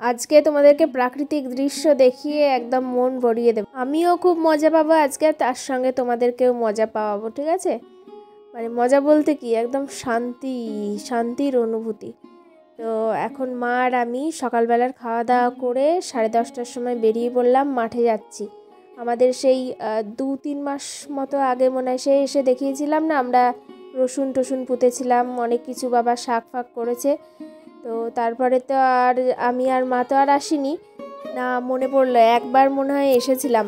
আজকে তোমাদেরকে প্রাকৃতিক দৃশ্য দেখিয়ে একদম মন ভরিয়ে দেব। আমিও খুব মজা পাবো আজকে, তার সঙ্গে তোমাদেরকেও মজা পাওয়াবো। ঠিক আছে, মানে মজা বলতে কি, একদম শান্তির অনুভূতি। তো এখন মা আর আমি সকালবেলার খাওয়া দাওয়া করে 10:30টার সময় বেরিয়ে পড়লাম, মাঠে যাচ্ছি। আমাদের সেই 2-3 মাস মতো আগে মনে হয় সে এসে দেখিয়েছিলাম না, আমরা রসুন টসুন পুঁতেছিলাম, অনেক কিছু বাবা শাক ফাক করেছে। তো তারপরে তো আর আমি আর মা তো আর আসিনি না, মনে পড়লো একবার মনে হয় এসেছিলাম।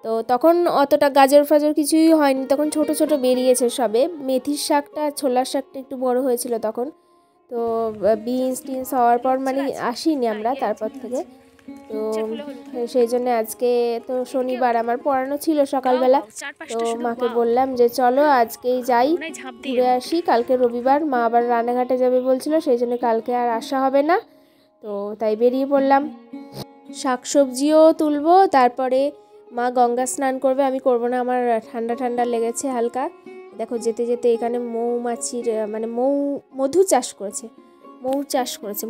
তো তখন অতটা গাজর ফাজর কিছুই হয়নি, তখন ছোট ছোট বেরিয়েছে সবে। মেথির শাকটা, ছোলার শাকটা একটু বড় হয়েছিল তখন। তো বিনস টিনস হওয়ার পর মানে আসিনি আমরা তারপর থেকে। তো সেই জন্য আজকে তো শনিবার আমার পড়ানো ছিল সকালবেলা, তো মাকে বললাম যে চলো আজকেই যাই, ঘুরে আসি, কালকে রবিবার। মা আবার রানাঘাটে যাবে বলছিল, সেই জন্য কালকে আর আসা হবে না। তো তাই বেরিয়ে পড়লাম। শাকসবজিও তুলবো, তারপরে মা গঙ্গা স্নান করবে, আমি করবো না, আমার ঠান্ডা ঠান্ডা লেগেছে হালকা। দেখো যেতে যেতে এখানে মৌমাছির মানে মধু চাষ করেছে,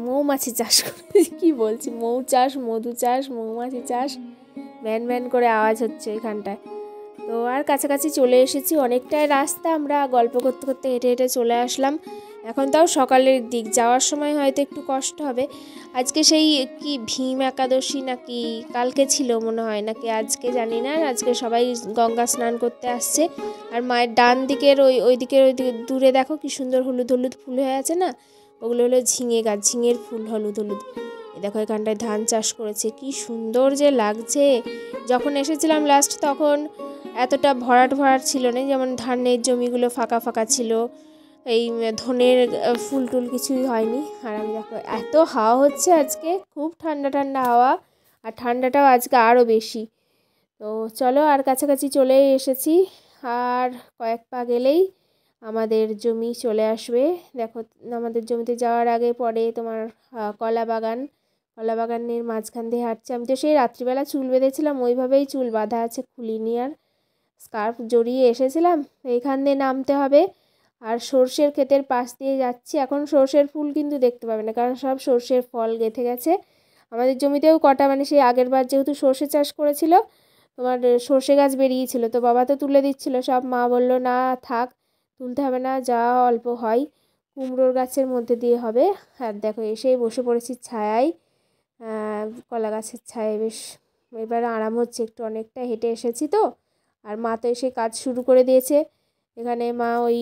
মৌমাছি চাষ করেছে, কি বলছি, মৌ চাষ, মধু চাষ, মৌমাছি চাষ, ভ্যান ভ্যান করে আওয়াজ হচ্ছে এখানটায়। তো আর কাছাকাছি চলে এসেছি, অনেকটাই রাস্তা, আমরা গল্প করতে করতে হেঁটে হেঁটে চলে আসলাম। এখন তাও সকালের দিক, যাওয়ার সময় হয়তো একটু কষ্ট হবে। আজকে সেই কি ভীম একাদশী নাকি কালকে ছিল মনে হয়, নাকি আজকে জানি না। আজকে সবাই গঙ্গা স্নান করতে আসছে। আর মায়ের ডান দিকের ওই দিকে দূরে দেখো কি সুন্দর হলুদ হলুদ ফুল হয়ে আছে না, ওগুলো হলো ঝিঙে গাছ, ঝিঙের ফুল হলুদ হলুদ। দেখো এখানটায় ধান চাষ করেছে, কি সুন্দর যে লাগছে। যখন এসেছিলাম লাস্ট তখন এতটা ভরাট ছিল না, যেমন ধানের জমিগুলো ফাঁকা ফাঁকা ছিল, এই ধনের ফুল টুল কিছুই হয়নি। আর আমি দেখো এত হাওয়া হচ্ছে আজকে, খুব ঠান্ডা ঠান্ডা হাওয়া, আর ঠান্ডাটাও আজকে আরও বেশি। তো চলো আর কাছাকাছি চলে এসেছি, আর কয়েক পা গেলেই আমাদের জমি চলে আসবে। দেখো আমাদের জমিতে যাওয়ার আগে পরে তোমার কলা বাগানের মাঝখান দিয়ে হাঁটছে। আমি তো সেই রাত্রিবেলা চুল বেঁধেছিলাম, ওইভাবেই চুল বাঁধা আছে, খুলিনি, আর স্কার্ফ জড়িয়ে এসেছিলাম। এইখান দিয়ে নামতে হবে। আর সর্ষের ক্ষেতের পাশ দিয়ে যাচ্ছি, এখন সর্ষের ফুল কিন্তু দেখতে পাবে না, কারণ সব সর্ষের ফল গেঁথে গেছে। আমাদের জমিতেও কটা মানে সেই আগের বার যেহেতু সর্ষে চাষ করেছিল, তোমার সর্ষে গাছ বেরিয়েছিল, তো বাবা তো তুলে দিচ্ছিল সব, মা বললো না থাক, তুলতে হবে না, যা অল্প হয় কুমড়োর গাছের মধ্যে দিয়ে হবে। আর দেখো এসেই বসে পড়েছি ছায়ায়, কলা গাছের ছায়ায়, বেশ এবার আরাম হচ্ছে একটু, অনেকটা হেঁটে এসেছি তো। আর মা তো এসে কাজ শুরু করে দিয়েছে এখানে। মা ওই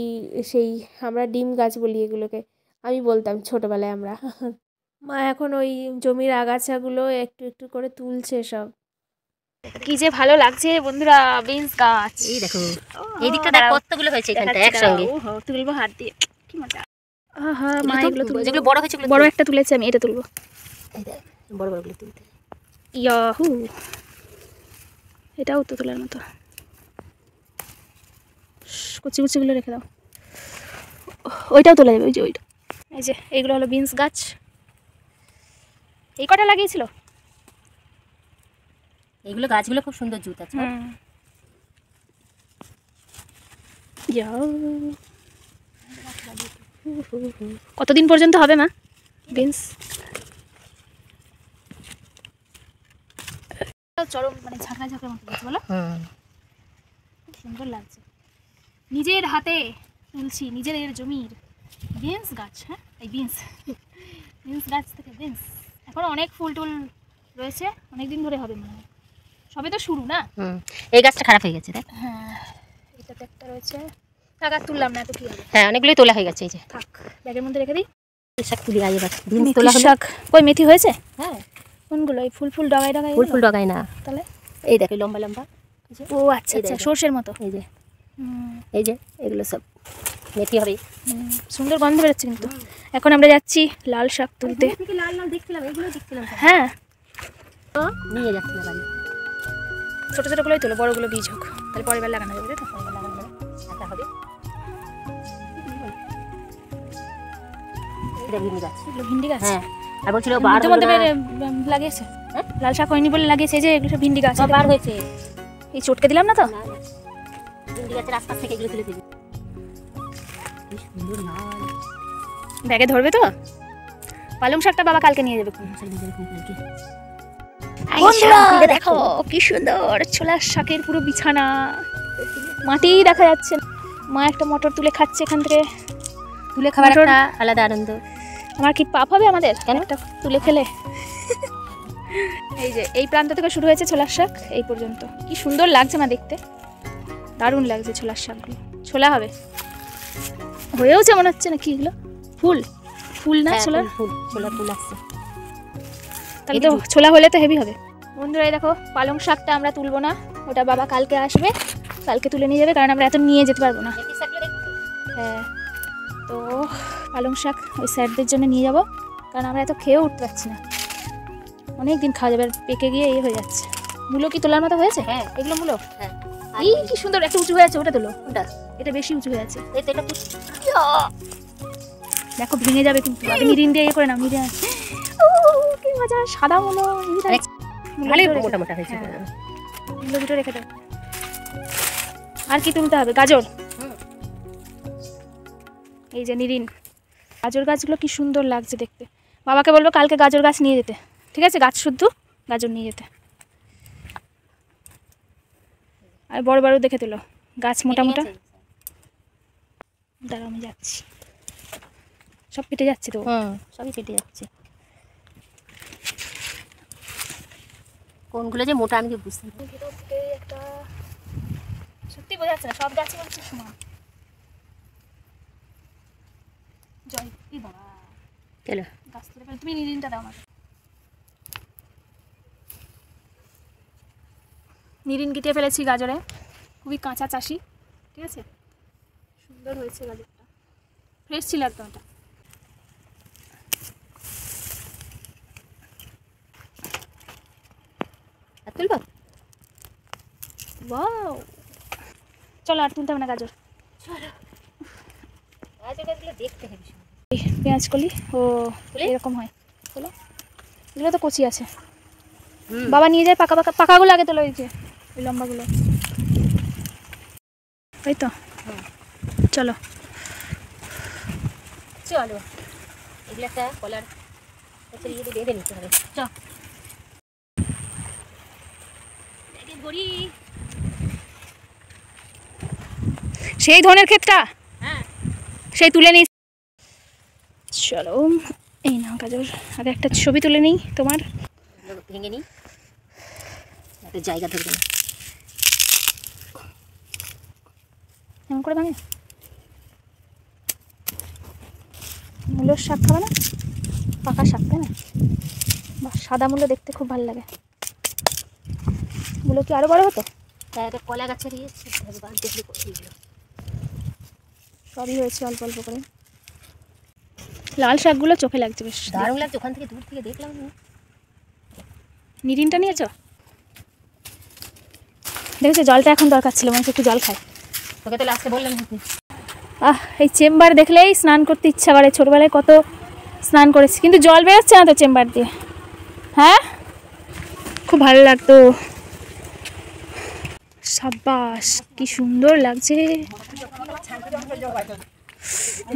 সেই আমরা ডিম গাছ বলি এগুলোকে, আমি বলতাম ছোটোবেলায় আমরা। মা এখন ওই জমির আগাছাগুলো একটু একটু করে তুলছে সব। কি যে ভালো লাগছে বন্ধুরা, বিনস গাছ এই দেখো, এই দিকটা দেখ কতগুলো হয়েছে এখানটা একসঙ্গে। ওহো, তুলবো হাত দিয়ে, কি মজা। আহা মা এগুলো তুলবো, যেগুলো বড় হয়েছে বড় একটা তুলেছি আমি, এটা তুলবো। এই দেখ বড় বড়গুলো তুলতে, ইয়াহু, এটাও তো তোলার মতো। কুচি কুচিগুলো রেখে দাও, ওইটাও তোলা যাবে, ওই যে ওইটা। এই যে এইগুলো হলো বিনস গাছ, এই কটা লাগিয়েছিল। এইগুলো গাছগুলো খুব সুন্দর জুত আছে। কতদিন পর্যন্ত হবে মা বিনস? চরম মানে ঝাঁকড়া ঝাঁকড়া মতো লাগছে, বলো খুব সুন্দর লাগছে। নিজের হাতে তুলছি, নিজের জমির বিনস গাছ। হ্যাঁ, এই বিনস গাছ থেকে বিনস, এখন অনেক ফুল টুল রয়েছে, অনেকদিন ধরে হবে মনে হয়, সবে তো শুরু না। এই গাছটা খারাপ হয়ে গেছে দেখ। হ্যাঁ, এটাতে একটা রয়েছে, টাকা তুললাম না, এত কি হবে। হ্যাঁ, অনেকগুলোই তোলা হয়ে গেছে। এই যে থাক, ব্যাগের মধ্যে রেখে দিই। শাক তুলি আগে বাস, বিনস তোলা হলো। শাক কই, মেথি হয়েছে? হ্যাঁ, কোনগুলো? এই ফুল ডগায় ডগায়? ফুল ডগায় না, তাহলে এই দেখো লম্বা লম্বা। ও আচ্ছা আচ্ছা, সর্ষের মতো। এই যে এগুলো সব মেথি হবে। সুন্দর গন্ধ বেরোচ্ছে কিন্তু। এখন আমরা যাচ্ছি লাল শাক তুলতে। লাল লাল দেখছিলাম, এগুলো দেখছিলাম। হ্যাঁ, নিয়ে যাচ্ছি না বাড়ি, ছোটো ছোটোগুলোই তোলো, বড়গুলো বীজ হোক, তাহলে পরের বার লাগানো যাবে। তো আটা হবে। এটা ভিন্ডি গাছ, এগুলো ভিন্ডি গাছ। হ্যাঁ, আর বলছিল লাগিয়েছে, লাল শাক হয়নি বলে লাগিয়েছে। এই যে এগুলো ভিন্ডি গাছ, বার হয়েছে। এই চটকে দিলাম না তো, ভিন্ডি গাছের আশপাশ থেকে এগুলো তুলে দিবি। কি সুন্দর লাল, ব্যাগে ধরবে তো? পালং শাকটা বাবা কালকে নিয়ে যাবে। দেখো কি সুন্দর ছোলার শাকের পুরো বিছানা, মাটি দেখা যাচ্ছে। মা একটা মটর তুলে খাচ্ছে এখান থেকে। তুলে খাবার একটা আলাদা আনন্দ। আমার কি পাপ হবে আমাদের কেন একটা তুলে খেলে? এই যে এই প্রান্ত থেকে শুরু হয়েছে ছোলার শাক, এই পর্যন্ত। কি সুন্দর লাগছে মা দেখতে, দারুণ লাগছে ছোলার শাকগুলো। ছোলা হবে, হয়েওছে মনে হচ্ছে না। কি এগুলো ফুল? ফুল না ছোলা? ছোলা ফুল আসছে, তাহলে তো ছোলা হলে তো হেভি হবে। বন্ধুরা এই দেখো পালং শাকটা আমরা তুলবো না, ওটা বাবা কালকে আসবে, কালকে তুলে নিয়ে যাবে, কারণ আমরা এত নিয়ে যেতে পারবো না। হ্যাঁ, তো পালং শাক ওই স্যারদের জন্য নিয়ে যাব, কারণ আমরা এত খেয়েও উঠতে পারছি না। অনেক দিন খাওয়া যাবে, আর পেকে গিয়ে এই হয়ে যাচ্ছে। মূলো কি তোলার মতো হয়েছে? হ্যাঁ এগুলো মূলো। হ্যাঁ এই কি সুন্দর একটা উঁচু হয়ে আছে, ওটা তোলো। ওটা এটা বেশি উঁচু হয়ে আছে, এই তো এটা দেখো ভেঙে যাবে কিন্তু। আগে নিরিন দিয়ে ইয়ে করে নাও, নিরিন। ও কি মজা, সাদা মূলো। ভালোই মোটা মোটা হয়েছে। মূলো দুটো রেখে দাও। আর কি তুলতে হবে? গাজর। এই যে নিরিন, গাজর গাছগুলো কি সুন্দর লাগছে দেখতে। বাবাকে বলবো কালকে গাজর গাছ নিয়ে যেতে, ঠিক আছে? গাছ শুদ্ধ গাজর নিয়ে যেতে। আর বড় বড় দেখে তোলো গাছ, মোটা মোটা। দাঁড়াও আমি যাচ্ছি, সব কেটে যাচ্ছে তো। সবই কেটে যাচ্ছে। কোনগুলো যে মোটা আমি কি বুঝতে পারি। একটা সত্যি বোঝা যাচ্ছে না, সব গাছই হচ্ছে সমান। জয় কি বাবা, চলো গাছ তুলে ফেলে। তুমি নিরিনটা দাও আমাকে। নিরিন কেটে ফেলেছি গাজরে, খুবই কাঁচা চাষি, ঠিক আছে? সুন্দর হয়েছে গাজরটা, ফ্রেশ ছিল একদম। এটা আর তুলবো? ওয়াও, চলো আর তুলতে হবে না গাজর। চলো, গাজর গাছগুলো দেখতে হবে। পেঁয়াজ কলি ও এরকম হয়, চলো। এগুলো তো কচি আছে, বাবা নিয়ে যায়। পাকা পাকা পাকাগুলো আগে তোলো, এই যে ওই লম্বাগুলো, তাই তো। চলো চলো, এগুলো একটা কলার বেঁধে নিতে হবে। চল সেই ধনের ক্ষেতটা, হ্যাঁ সেই তুলে নিই। চলো এই নাও গাজর, আগে একটা ছবি তুলে নিই তোমার। ভেঙে নিই, একটা জায়গা ধরবে না। এমন করে ভাঙে। মূলোর শাক খাবে না? পাকা শাক, তাই না? বা সাদা মূলো দেখতে খুব ভালো লাগে। মূলো কি আরো বড় হতো? তাই একটা কলা গাছের দেখলে সবই হয়েছে অল্প অল্প করে। লাল শাকগুলো চোখে লাগছে বেশ, দারুণ লাগছে। ওখান থেকে দূর থেকে দেখলাম। নিরিনটা নিয়েছো? দেখেছো জলটা এখন দরকার ছিল, মানুষ একটু জল খায়। তোকে তো লাস্টে বললাম। এই চেম্বার দেখলেই স্নান করতে ইচ্ছা করে। ছোটবেলায় কত স্নান করেছি, কিন্তু জল বেরোচ্ছে না তো চেম্বার দিয়ে। হ্যাঁ, খুব ভালো লাগতো। সাব্বাস, কি সুন্দর লাগছে।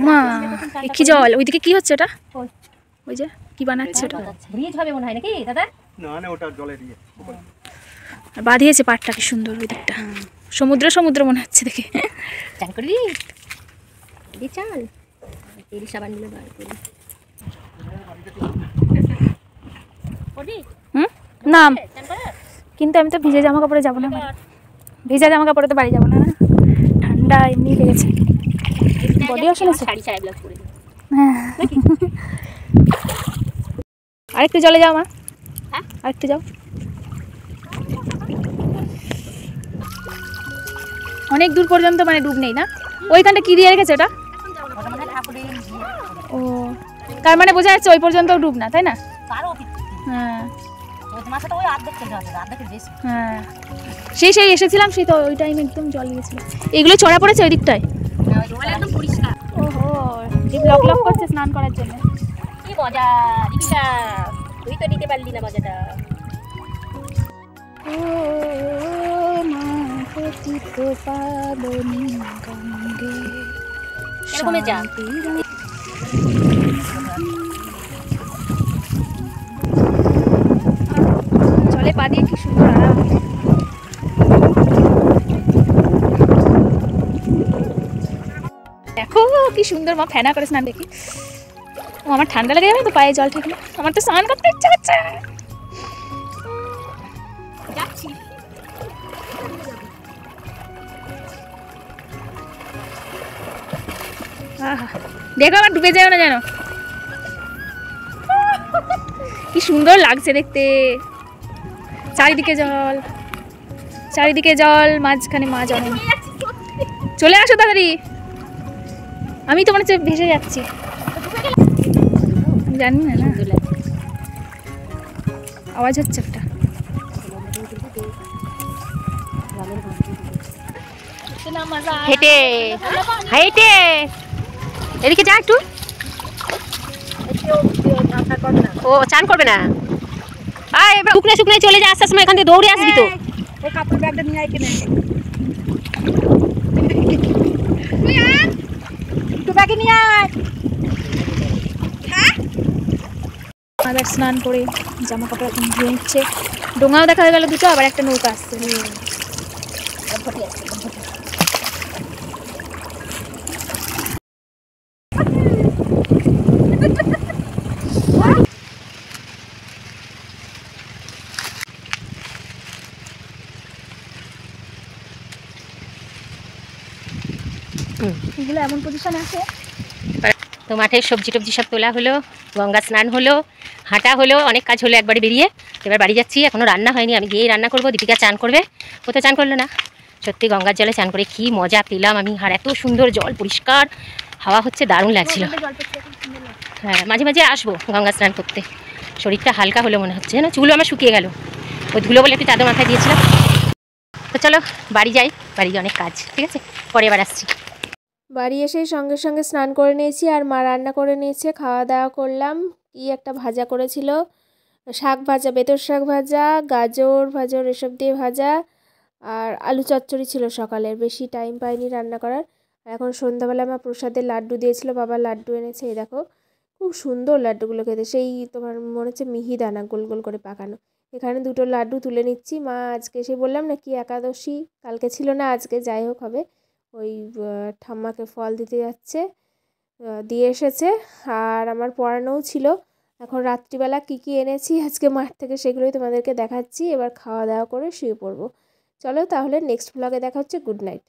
মা কি জল? ওইদিকে কি হচ্ছে ওটা? ওই যে কি বানাচ্ছে ওটা? ব্রিজ হবে মনে হয় নাকি দাদা? না না, ওটা জলে দিয়ে আর বাঁধিয়েছে পাটটা কি সুন্দর ওই দিকটা। সমুদ্র সমুদ্র মনে হচ্ছে দেখে। চান করি দি, চাল তেল সাবান গুলো বার করি। নাম কিন্তু আমি তো ভিজে জামা কাপড়ে যাবো না, ভিজা জামা কাপড়ে তো বাড়ি যাবো না, ঠান্ডা এমনি লেগেছে। বডি ওয়াশ এনেছো? শাড়ি ছাড়া ব্লাউজ পরে। হ্যাঁ, আরেকটু জলে যাও মা। হ্যাঁ আরেকটু যাও। অনেক দূর পর্যন্ত মানে ডুব নেই না? ওইখানটা কি দিয়ে রেখেছে ওটা? ও, তার মানে বোঝা যাচ্ছে ওই পর্যন্ত ডুব না, তাই না? হ্যাঁ হ্যাঁ, সেই এসেছিলাম, সেই তো ওই টাইমে একদম জল গিয়েছিল। এগুলো ছড়া পড়েছে ওই দিকটায়। ওহো, জিভ লক লক করছে স্নান করার জন্য। কি মজা দীপিকা, তুই তো নিতে পারলি না মজাটা। ও মা পতিত পাবনী গঙ্গে এরকমই যা। পা দিয়ে কি সুন্দর আরাম। দেখো কি সুন্দর মা ফেনা করে স্নান দেখি। ও আমার ঠান্ডা লেগে যাবে তো পায়ে জল ঠেকলে, আমার তো স্নান করতে ইচ্ছা করছে। যাচ্ছি। দেখো আমার ডুবে যাও না যেন। কি সুন্দর লাগছে দেখতে, চারিদিকে জল, চারিদিকে জল, মাঝখানে মাছ অনেক। চলে আসো তাড়াতাড়ি, আমি তো মনে হচ্ছে ভেসে যাচ্ছি। জানি না, না আওয়াজ হচ্ছে একটা। হেঁটে হেঁটে এদিকে যা একটু। ও চান করবে না, আয় এবার শুকনো শুকনো চলে যা, আসার সময় এখান থেকে দৌড়ে আসবি তো। ওই কাপড় ব্যাগটা নিয়ে আয় কিনে একটু ব্যাগে নিয়ে আয়। আবার স্নান করে জামা কাপড় এখন ধুয়ে নিচ্ছে। ডোঙাও দেখা গেল দুটো, আবার একটা নৌকা আসছে। এগুলো এমন পজিশনে আছে। তো মাঠের সবজি টবজি সব তোলা হলো, গঙ্গা স্নান হলো, হাঁটা হলো, অনেক কাজ হলো একবারে বেরিয়ে। এবার বাড়ি যাচ্ছি, এখনও রান্না হয়নি, আমি গিয়েই রান্না করবো। দীপিকা চান করবে, ও তো চান করলো না। সত্যি গঙ্গার জলে চান করে কি মজা পেলাম আমি, আর এত সুন্দর জল, পরিষ্কার হাওয়া হচ্ছে, দারুণ লাগছিল। হ্যাঁ মাঝে মাঝে আসবো গঙ্গা স্নান করতে, শরীরটা হালকা হলো মনে হচ্ছে না, চুলও আমার শুকিয়ে গেল, ওই ধুলো বলে একটু চাদর মাথায় দিয়েছিলাম। তো চলো বাড়ি যাই, বাড়ি অনেক কাজ, ঠিক আছে পরে এবার আসছি। বাড়ি এসেই সঙ্গে সঙ্গে স্নান করে নিয়েছি, আর মা রান্না করে নিয়েছে, খাওয়া দাওয়া করলাম। কি একটা ভাজা করেছিল, শাক ভাজা, বেতর শাক ভাজা, গাজর ভাজর এসব দিয়ে ভাজা, আর আলু চচ্চড়ি ছিল সকালের, বেশি টাইম পাইনি রান্না করার। আর এখন সন্ধ্যাবেলা আমার প্রসাদের লাড্ডু দিয়েছিল, বাবা লাড্ডু এনেছে, এই দেখো খুব সুন্দর লাড্ডুগুলো খেতে, সেই তোমার মনে হচ্ছে মিহিদানা গোল গোল করে পাকানো। এখানে দুটো লাড্ডু তুলে নিচ্ছি। মা আজকে এসে বললাম না কি একাদশী, কালকে ছিল না আজকে, যাই হোক হবে, ওই ঠাম্মাকে ফল দিতে যাচ্ছে, দিয়ে এসেছে। আর আমার পড়ানোও ছিল। এখন রাত্রিবেলা কী কী এনেছি আজকে মাঠ থেকে সেগুলোই তোমাদেরকে দেখাচ্ছি। এবার খাওয়া দাওয়া করে শুয়ে পড়বো। চলো তাহলে নেক্সট ব্লগে দেখা হচ্ছে। Good night.